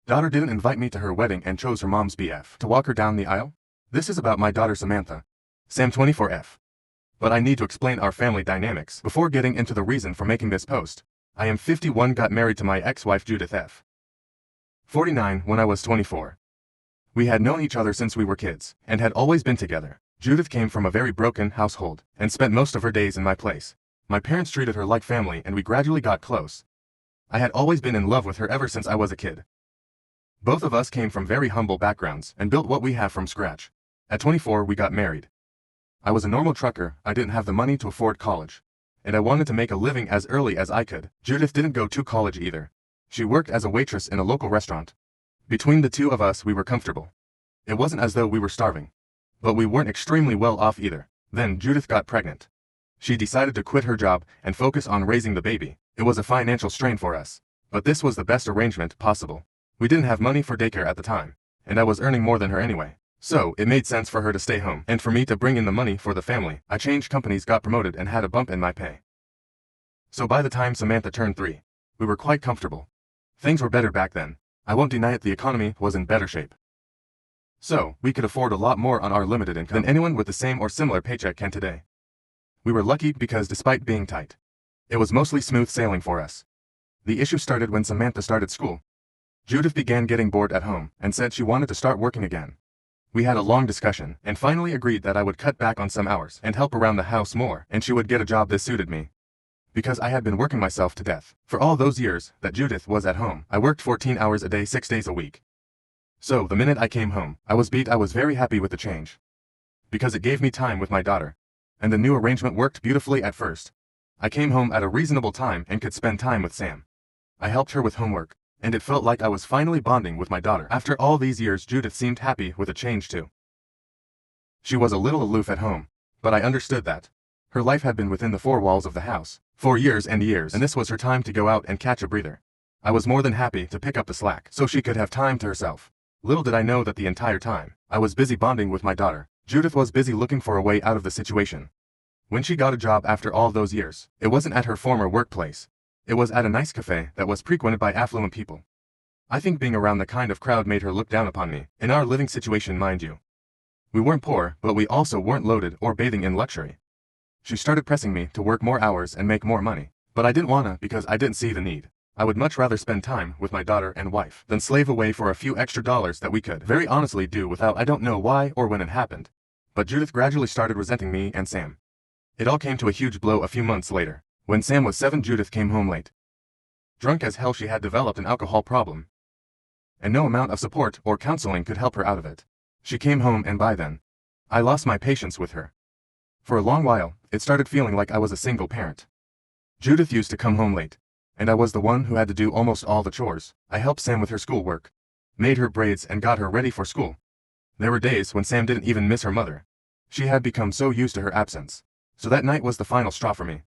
Daughter didn't invite me to her wedding and chose her mom's BF to walk her down the aisle? This is about my daughter Samantha. Sam 24F. But I need to explain our family dynamics before getting into the reason for making this post. I am 51, got married to my ex-wife Judith F. 49 when I was 24. We had known each other since we were kids, and had always been together. Judith came from a very broken household, and spent most of her days in my place. My parents treated her like family and we gradually got close. I had always been in love with her ever since I was a kid. Both of us came from very humble backgrounds and built what we have from scratch. At 24 we got married. I was a normal trucker, I didn't have the money to afford college. And I wanted to make a living as early as I could. Judith didn't go to college either. She worked as a waitress in a local restaurant. Between the two of us we were comfortable. It wasn't as though we were starving. But we weren't extremely well off either. Then Judith got pregnant. She decided to quit her job and focus on raising the baby. It was a financial strain for us. But this was the best arrangement possible. We didn't have money for daycare at the time, and I was earning more than her anyway. So, it made sense for her to stay home, and for me to bring in the money for the family. I changed companies, got promoted, and had a bump in my pay. So by the time Samantha turned 3, we were quite comfortable. Things were better back then. I won't deny it, the economy was in better shape. So, we could afford a lot more on our limited income than anyone with the same or similar paycheck can today. We were lucky because despite being tight, it was mostly smooth sailing for us. The issue started when Samantha started school. Judith began getting bored at home and said she wanted to start working again. We had a long discussion and finally agreed that I would cut back on some hours and help around the house more, and she would get a job that suited me. Because I had been working myself to death. For all those years that Judith was at home, I worked 14 hours a day 6 days a week. So the minute I came home, I was beat. I was very happy with the change. Because it gave me time with my daughter. And the new arrangement worked beautifully at first. I came home at a reasonable time and could spend time with Sam. I helped her with homework. And it felt like I was finally bonding with my daughter. After all these years, Judith seemed happy with a change too. She was a little aloof at home, but I understood that. Her life had been within the 4 walls of the house for years and years, and this was her time to go out and catch a breather. I was more than happy to pick up the slack so she could have time to herself. Little did I know that the entire time, I was busy bonding with my daughter. Judith was busy looking for a way out of the situation. When she got a job after all those years, it wasn't at her former workplace. It was at a nice cafe that was frequented by affluent people. I think being around the kind of crowd made her look down upon me, in our living situation, mind you. We weren't poor, but we also weren't loaded or bathing in luxury. She started pressing me to work more hours and make more money, but I didn't wanna because I didn't see the need. I would much rather spend time with my daughter and wife than slave away for a few extra dollars that we could very honestly do without. I don't know why or when it happened, but Judith gradually started resenting me and Sam. It all came to a huge blow a few months later. When Sam was 7, Judith came home late. Drunk as hell. She had developed an alcohol problem, and no amount of support or counseling could help her out of it. She came home, and by then, I lost my patience with her. For a long while, it started feeling like I was a single parent. Judith used to come home late, and I was the one who had to do almost all the chores. I helped Sam with her schoolwork, made her braids, and got her ready for school. There were days when Sam didn't even miss her mother. She had become so used to her absence. So that night was the final straw for me.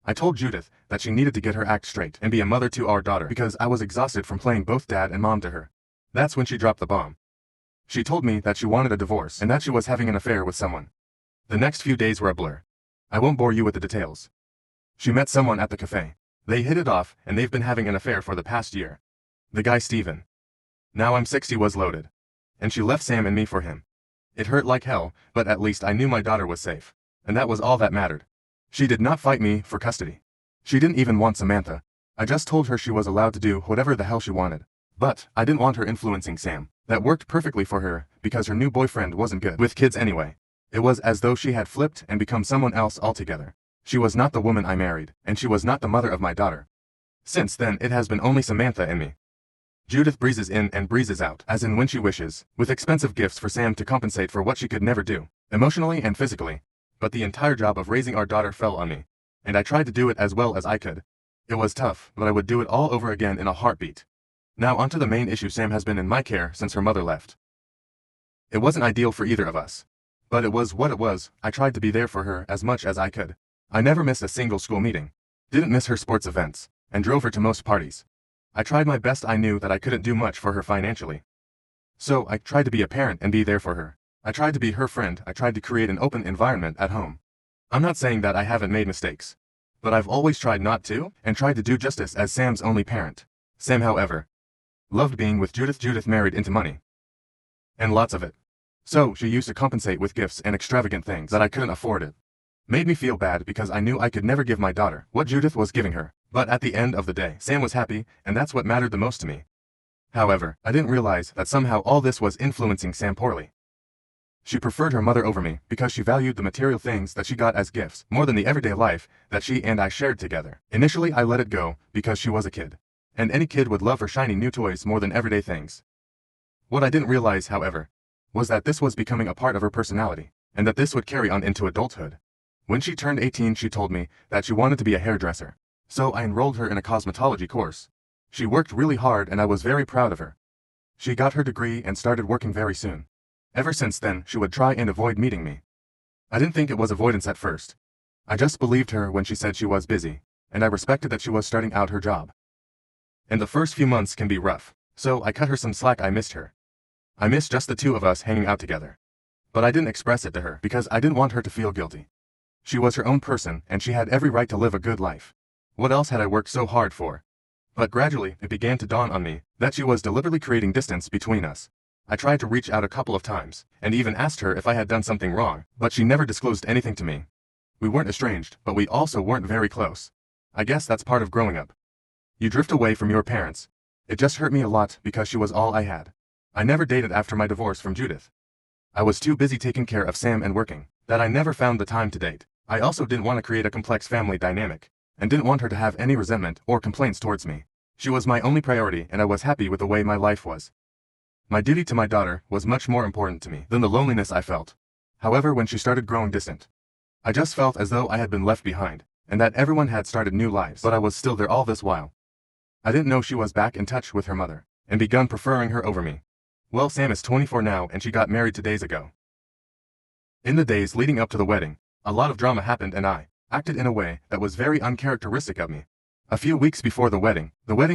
I told Judith that she needed to get her act straight and be a mother to our daughter because I was exhausted from playing both dad and mom to her. That's when she dropped the bomb. She told me that she wanted a divorce and that she was having an affair with someone. The next few days were a blur. I won't bore you with the details. She met someone at the cafe. They hit it off and they've been having an affair for the past year. The guy Steven. Now I'm 60 was loaded. And she left Sam and me for him. It hurt like hell, but at least I knew my daughter was safe. And that was all that mattered. She did not fight me for custody. She didn't even want Samantha. I just told her she was allowed to do whatever the hell she wanted. But I didn't want her influencing Sam. That worked perfectly for her because her new boyfriend wasn't good with kids anyway. It was as though she had flipped and become someone else altogether. She was not the woman I married, and she was not the mother of my daughter. Since then, it has been only Samantha and me. Judith breezes in and breezes out, as in when she wishes, with expensive gifts for Sam to compensate for what she could never do, emotionally and physically. But the entire job of raising our daughter fell on me, and I tried to do it as well as I could. It was tough, but I would do it all over again in a heartbeat. Now onto the main issue. Sam has been in my care since her mother left. It wasn't ideal for either of us, but it was what it was. I tried to be there for her as much as I could. I never missed a single school meeting, didn't miss her sports events, and drove her to most parties. I tried my best. I knew that I couldn't do much for her financially. So I tried to be a parent and be there for her. I tried to be her friend. I tried to create an open environment at home. I'm not saying that I haven't made mistakes, but I've always tried not to, and tried to do justice as Sam's only parent. Sam, however, loved being with Judith. Judith married into money. And lots of it. So, she used to compensate with gifts and extravagant things that I couldn't afford it. Made me feel bad because I knew I could never give my daughter what Judith was giving her. But at the end of the day, Sam was happy, and that's what mattered the most to me. However, I didn't realize that somehow all this was influencing Sam poorly. She preferred her mother over me because she valued the material things that she got as gifts more than the everyday life that she and I shared together. Initially, I let it go because she was a kid. And any kid would love her shiny new toys more than everyday things. What I didn't realize, however, was that this was becoming a part of her personality, and that this would carry on into adulthood. When she turned 18, she told me that she wanted to be a hairdresser. So I enrolled her in a cosmetology course. She worked really hard and I was very proud of her. She got her degree and started working very soon. Ever since then, she would try and avoid meeting me. I didn't think it was avoidance at first. I just believed her when she said she was busy, and I respected that she was starting out her job. And the first few months can be rough, so I cut her some slack. I missed her. I missed just the two of us hanging out together. But I didn't express it to her because I didn't want her to feel guilty. She was her own person and she had every right to live a good life. What else had I worked so hard for? But gradually, it began to dawn on me that she was deliberately creating distance between us. I tried to reach out a couple of times, and even asked her if I had done something wrong, but she never disclosed anything to me. We weren't estranged, but we also weren't very close. I guess that's part of growing up. You drift away from your parents. It just hurt me a lot because she was all I had. I never dated after my divorce from Judith. I was too busy taking care of Sam and working, that I never found the time to date. I also didn't want to create a complex family dynamic, and didn't want her to have any resentment or complaints towards me. She was my only priority and I was happy with the way my life was. My duty to my daughter was much more important to me than the loneliness I felt. However, when she started growing distant, I just felt as though I had been left behind, and that everyone had started new lives, but I was still there all this while. I didn't know she was back in touch with her mother, and begun preferring her over me. Well, Sam is 24 now and she got married 2 days ago. In the days leading up to the wedding, a lot of drama happened and I acted in a way that was very uncharacteristic of me. A few weeks before the wedding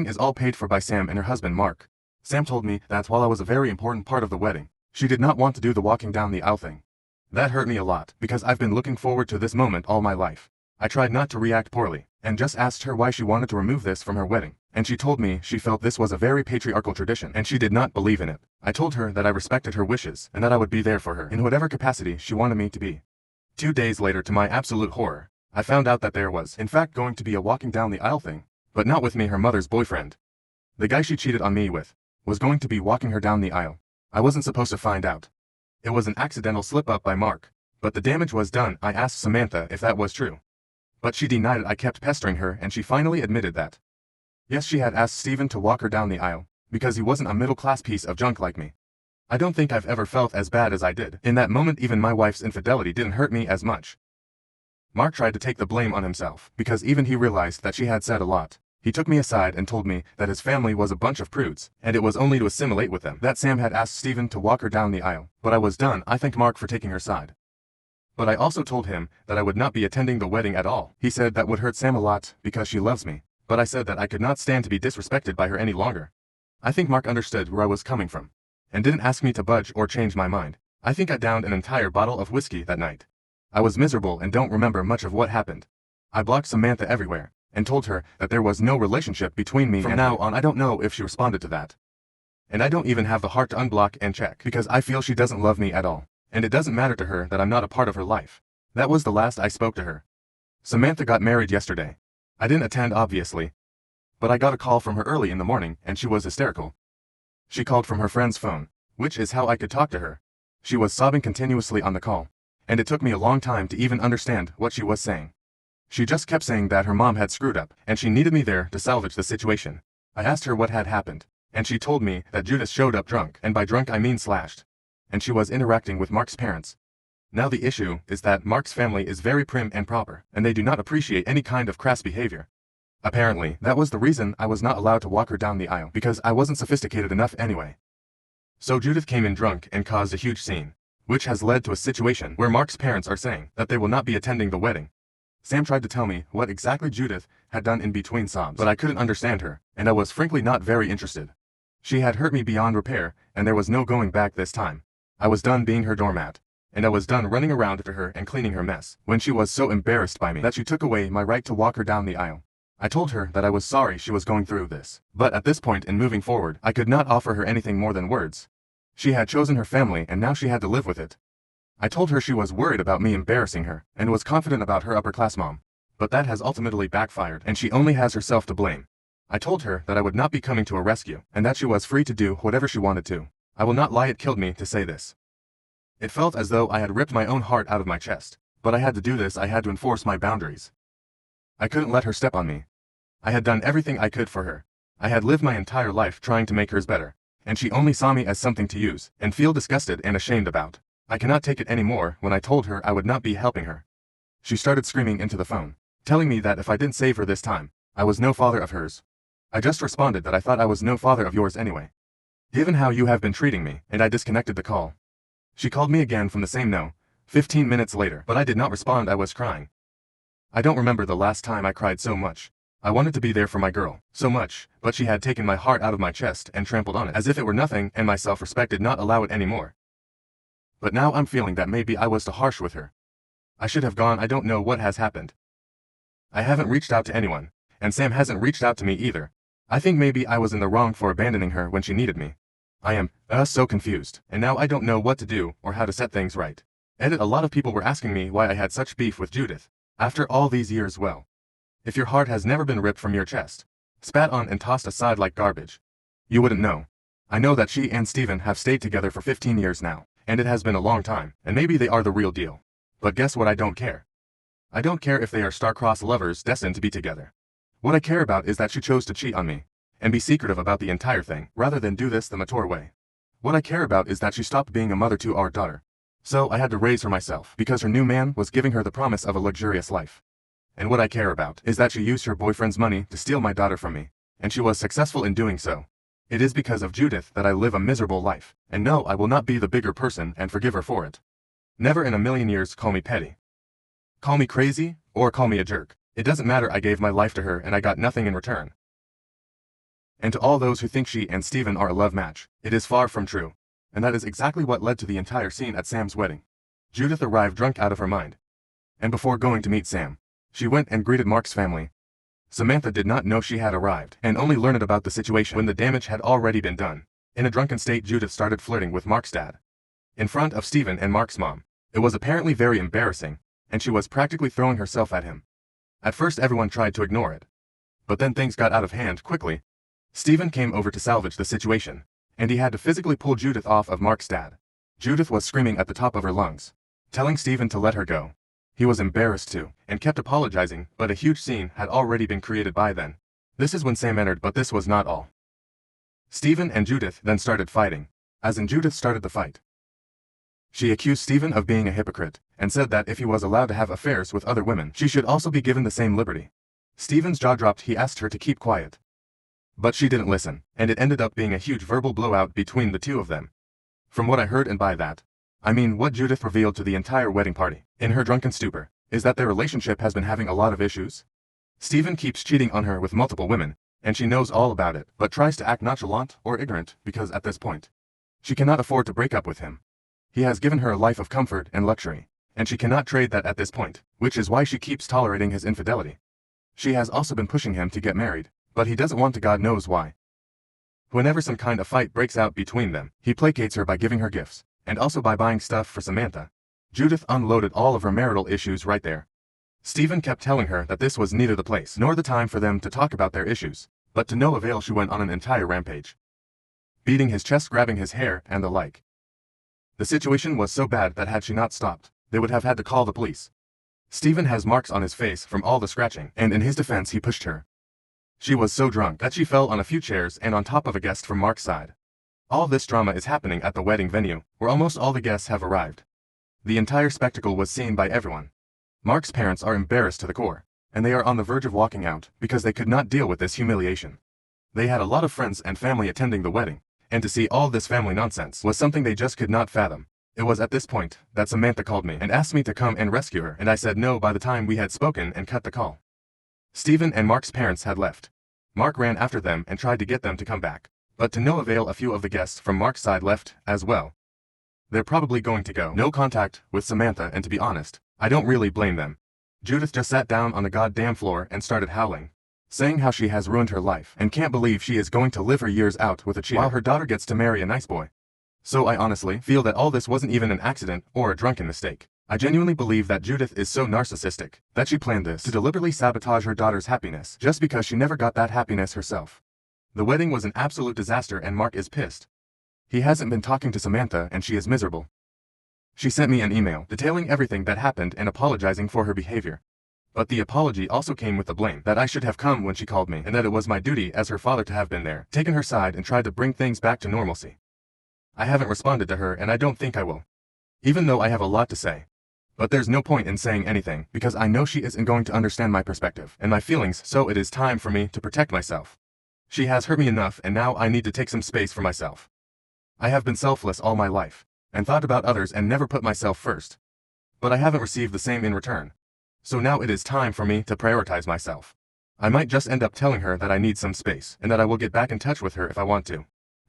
is all paid for by Sam and her husband Mark. Sam told me that while I was a very important part of the wedding, she did not want to do the walking down the aisle thing. That hurt me a lot because I've been looking forward to this moment all my life. I tried not to react poorly, and just asked her why she wanted to remove this from her wedding, and she told me she felt this was a very patriarchal tradition and she did not believe in it. I told her that I respected her wishes and that I would be there for her in whatever capacity she wanted me to be. 2 days later, to my absolute horror, I found out that there was, in fact, going to be a walking down the aisle thing, but not with me, her mother's boyfriend. The guy she cheated on me with was going to be walking her down the aisle. I wasn't supposed to find out. It was an accidental slip-up by Mark, but the damage was done. I asked Samantha if that was true, but she denied it. I kept pestering her and she finally admitted that. Yes, she had asked Steven to walk her down the aisle, because he wasn't a middle-class piece of junk like me. I don't think I've ever felt as bad as I did. In that moment, even my wife's infidelity didn't hurt me as much. Mark tried to take the blame on himself, because even he realized that she had said a lot. He took me aside and told me that his family was a bunch of prudes, and it was only to assimilate with them that Sam had asked Steven to walk her down the aisle. But I was done. I thanked Mark for taking her side. But I also told him that I would not be attending the wedding at all. He said that would hurt Sam a lot because she loves me, but I said that I could not stand to be disrespected by her any longer. I think Mark understood where I was coming from, and didn't ask me to budge or change my mind. I think I downed an entire bottle of whiskey that night. I was miserable and don't remember much of what happened. I blocked Samantha everywhere, and told her that there was no relationship between me. From now on, I don't know if she responded to that. And I don't even have the heart to unblock and check, because I feel she doesn't love me at all, and it doesn't matter to her that I'm not a part of her life. That was the last I spoke to her. Samantha got married yesterday. I didn't attend, obviously, but I got a call from her early in the morning and she was hysterical. She called from her friend's phone, which is how I could talk to her. She was sobbing continuously on the call, and it took me a long time to even understand what she was saying. She just kept saying that her mom had screwed up, and she needed me there to salvage the situation. I asked her what had happened, and she told me that Judith showed up drunk, and by drunk I mean slashed, and she was interacting with Mark's parents. Now the issue is that Mark's family is very prim and proper, and they do not appreciate any kind of crass behavior. Apparently, that was the reason I was not allowed to walk her down the aisle, because I wasn't sophisticated enough anyway. So Judith came in drunk and caused a huge scene, which has led to a situation where Mark's parents are saying that they will not be attending the wedding. Sam tried to tell me what exactly Judith had done in between sobs, but I couldn't understand her, and I was frankly not very interested. She had hurt me beyond repair, and there was no going back this time. I was done being her doormat, and I was done running around after her and cleaning her mess, when she was so embarrassed by me that she took away my right to walk her down the aisle. I told her that I was sorry she was going through this, but at this point in moving forward, I could not offer her anything more than words. She had chosen her family and now she had to live with it. I told her she was worried about me embarrassing her, and was confident about her upper-class mom. But that has ultimately backfired, and she only has herself to blame. I told her that I would not be coming to her rescue, and that she was free to do whatever she wanted to. I will not lie, it killed me to say this. It felt as though I had ripped my own heart out of my chest, but I had to do this, I had to enforce my boundaries. I couldn't let her step on me. I had done everything I could for her. I had lived my entire life trying to make hers better, and she only saw me as something to use, and feel disgusted and ashamed about. I cannot take it anymore. When I told her I would not be helping her, she started screaming into the phone, telling me that if I didn't save her this time, I was no father of hers. I just responded that I thought I was no father of yours anyway, given how you have been treating me, and I disconnected the call. She called me again from the same no, 15 minutes later, but I did not respond. I was crying. I don't remember the last time I cried so much. I wanted to be there for my girl, so much, but she had taken my heart out of my chest and trampled on it as if it were nothing, and my self-respect did not allow it anymore. But now I'm feeling that maybe I was too harsh with her. I should have gone. I don't know what has happened. I haven't reached out to anyone, and Sam hasn't reached out to me either. I think maybe I was in the wrong for abandoning her when she needed me. I am, so confused, and now I don't know what to do or how to set things right. Edit. A lot of people were asking me why I had such beef with Judith, after all these years. Well, if your heart has never been ripped from your chest, spat on and tossed aside like garbage, you wouldn't know. I know that she and Steven have stayed together for 15 years now. And it has been a long time, and maybe they are the real deal. But guess what? I don't care. I don't care if they are star-crossed lovers destined to be together. What I care about is that she chose to cheat on me, and be secretive about the entire thing, rather than do this the mature way. What I care about is that she stopped being a mother to our daughter. So I had to raise her myself, because her new man was giving her the promise of a luxurious life. And what I care about is that she used her boyfriend's money to steal my daughter from me, and she was successful in doing so. It is because of Judith that I live a miserable life, and no, I will not be the bigger person and forgive her for it. Never in a million years. Call me petty, call me crazy, or call me a jerk. It doesn't matter. I gave my life to her and I got nothing in return. And to all those who think she and Steven are a love match, it is far from true. And that is exactly what led to the entire scene at Sam's wedding. Judith arrived drunk out of her mind. And before going to meet Sam, she went and greeted Mark's family. Samantha did not know she had arrived, and only learned about the situation when the damage had already been done. In a drunken state, Judith started flirting with Mark's dad, in front of Steven and Mark's mom. It was apparently very embarrassing, and she was practically throwing herself at him. At first everyone tried to ignore it, but then things got out of hand quickly. Steven came over to salvage the situation, and he had to physically pull Judith off of Mark's dad. Judith was screaming at the top of her lungs, telling Steven to let her go. He was embarrassed too, and kept apologizing, but a huge scene had already been created by then. This is when Sam entered, but this was not all. Steven and Judith then started fighting, as in Judith started the fight. She accused Steven of being a hypocrite, and said that if he was allowed to have affairs with other women, she should also be given the same liberty. Steven's jaw dropped. He asked her to keep quiet, but she didn't listen, and it ended up being a huge verbal blowout between the two of them. From what I heard, and by that, I mean what Judith revealed to the entire wedding party, in her drunken stupor, is that their relationship has been having a lot of issues. Steven keeps cheating on her with multiple women, and she knows all about it, but tries to act nonchalant or ignorant because at this point, she cannot afford to break up with him. He has given her a life of comfort and luxury, and she cannot trade that at this point, which is why she keeps tolerating his infidelity. She has also been pushing him to get married, but he doesn't want to. God knows why. Whenever some kind of fight breaks out between them, he placates her by giving her gifts, and also by buying stuff for Samantha. Judith unloaded all of her marital issues right there. Steven kept telling her that this was neither the place nor the time for them to talk about their issues, but to no avail. She went on an entire rampage, beating his chest, grabbing his hair, and the like. The situation was so bad that had she not stopped, they would have had to call the police. Steven has marks on his face from all the scratching, and in his defense he pushed her. She was so drunk that she fell on a few chairs and on top of a guest from Mark's side. All this drama is happening at the wedding venue, where almost all the guests have arrived. The entire spectacle was seen by everyone. Mark's parents are embarrassed to the core, and they are on the verge of walking out because they could not deal with this humiliation. They had a lot of friends and family attending the wedding, and to see all this family nonsense was something they just could not fathom. It was at this point that Samantha called me and asked me to come and rescue her, and I said no by the time we had spoken and cut the call. Steven and Mark's parents had left. Mark ran after them and tried to get them to come back, but to no avail. A few of the guests from Mark's side left as well. They're probably going to go no contact with Samantha, and to be honest, I don't really blame them. Judith just sat down on the goddamn floor and started howling. saying how she has ruined her life and can't believe she is going to live her years out with a cheater while her daughter gets to marry a nice boy. So I honestly feel that all this wasn't even an accident or a drunken mistake. I genuinely believe that Judith is so narcissistic that she planned this to deliberately sabotage her daughter's happiness just because she never got that happiness herself. The wedding was an absolute disaster and Mark is pissed. He hasn't been talking to Samantha and she is miserable. She sent me an email detailing everything that happened and apologizing for her behavior. But the apology also came with the blame that I should have come when she called me and that it was my duty as her father to have been there, taken her side and tried to bring things back to normalcy. I haven't responded to her and I don't think I will. Even though I have a lot to say. But there's no point in saying anything because I know she isn't going to understand my perspective and my feelings, so it is time for me to protect myself. She has hurt me enough and now I need to take some space for myself. I have been selfless all my life and thought about others and never put myself first. But I haven't received the same in return. So now it is time for me to prioritize myself. I might just end up telling her that I need some space and that I will get back in touch with her if I want to.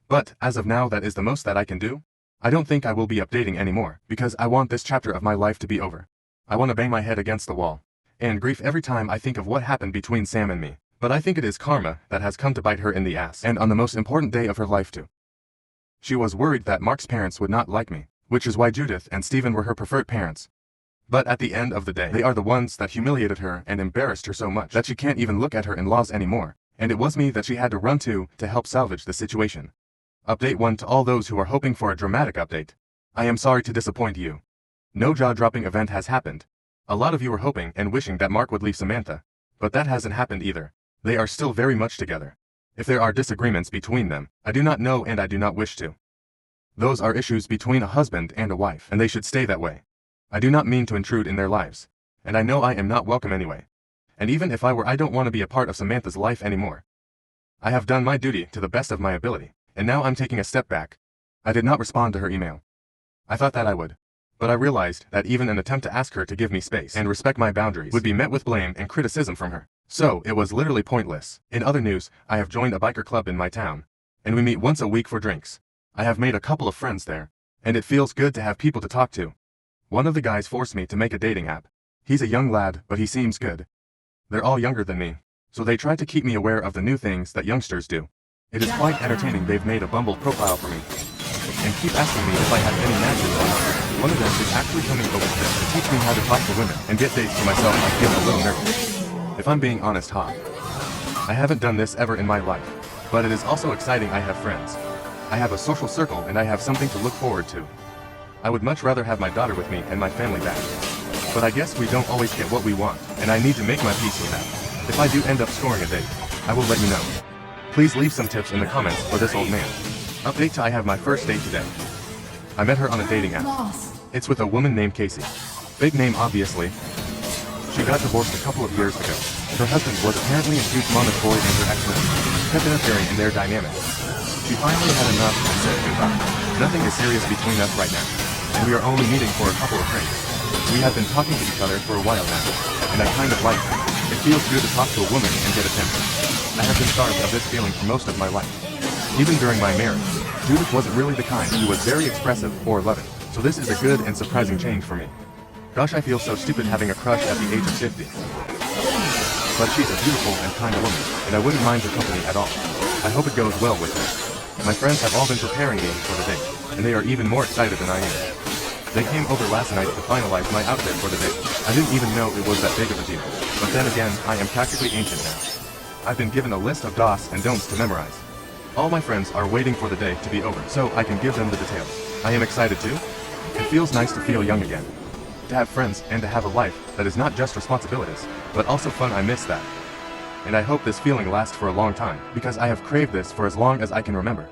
But as of now, that is the most that I can do. I don't think I will be updating anymore because I want this chapter of my life to be over. I want to bang my head against the wall and grief every time I think of what happened between Sam and me. But I think it is karma that has come to bite her in the ass, and on the most important day of her life too. She was worried that Mark's parents would not like me, which is why Judith and Stephen were her preferred parents. But at the end of the day, they are the ones that humiliated her and embarrassed her so much that she can't even look at her in-laws anymore, and it was me that she had to run to help salvage the situation. Update 1 to all those who are hoping for a dramatic update. I am sorry to disappoint you. No jaw-dropping event has happened. A lot of you were hoping and wishing that Mark would leave Samantha, but that hasn't happened either. They are still very much together. If there are disagreements between them, I do not know and I do not wish to. Those are issues between a husband and a wife, and they should stay that way. I do not mean to intrude in their lives, and I know I am not welcome anyway. And even if I were, I don't want to be a part of Samantha's life anymore. I have done my duty to the best of my ability, and now I'm taking a step back. I did not respond to her email. I thought that I would. But I realized that even an attempt to ask her to give me space and respect my boundaries would be met with blame and criticism from her. So it was literally pointless. In other news, I have joined a biker club in my town, and we meet once a week for drinks. I have made a couple of friends there, and it feels good to have people to talk to. One of the guys forced me to make a dating app. He's a young lad, but he seems good. They're all younger than me, so they try to keep me aware of the new things that youngsters do. It is quite entertaining. They've made a Bumble profile for me, and keep asking me if I have any matches or not. One of them is actually coming over here to teach me how to talk to women and get dates for myself. I feel a little nervous. If I'm being honest, I haven't done this ever in my life, but it is also exciting. I have friends. I have a social circle and I have something to look forward to. I would much rather have my daughter with me and my family back. But I guess we don't always get what we want, and I need to make my peace with that. If I do end up scoring a date, I will let you know. Please leave some tips in the comments for this old man. Update to I have my first date today. I met her on a dating app. It's with a woman named Casey. Fake name obviously. She got divorced a couple of years ago. Her husband was apparently a huge mama's boy and her ex-wife kept interfering in their dynamic. She finally had enough and said goodbye. Nothing is serious between us right now, and we are only meeting for a couple of drinks. We have been talking to each other for a while now, and I kind of like her. It feels good to talk to a woman and get attention. I have been starved of this feeling for most of my life. Even during my marriage, Judith wasn't really the kind who was very expressive or loving, so this is a good and surprising change for me. Gosh, I feel so stupid having a crush at the age of 50. But she's a beautiful and kind woman, and I wouldn't mind her company at all. I hope it goes well with her. My friends have all been preparing me for the date, and they are even more excited than I am. They came over last night to finalize my outfit for the date. I didn't even know it was that big of a deal. But then again, I am practically ancient now. I've been given a list of do's and don'ts to memorize. All my friends are waiting for the day to be over so I can give them the details. I am excited too. It feels nice to feel young again. To have friends and to have a life that is not just responsibilities, but also fun. I miss that. And I hope this feeling lasts for a long time, because I have craved this for as long as I can remember.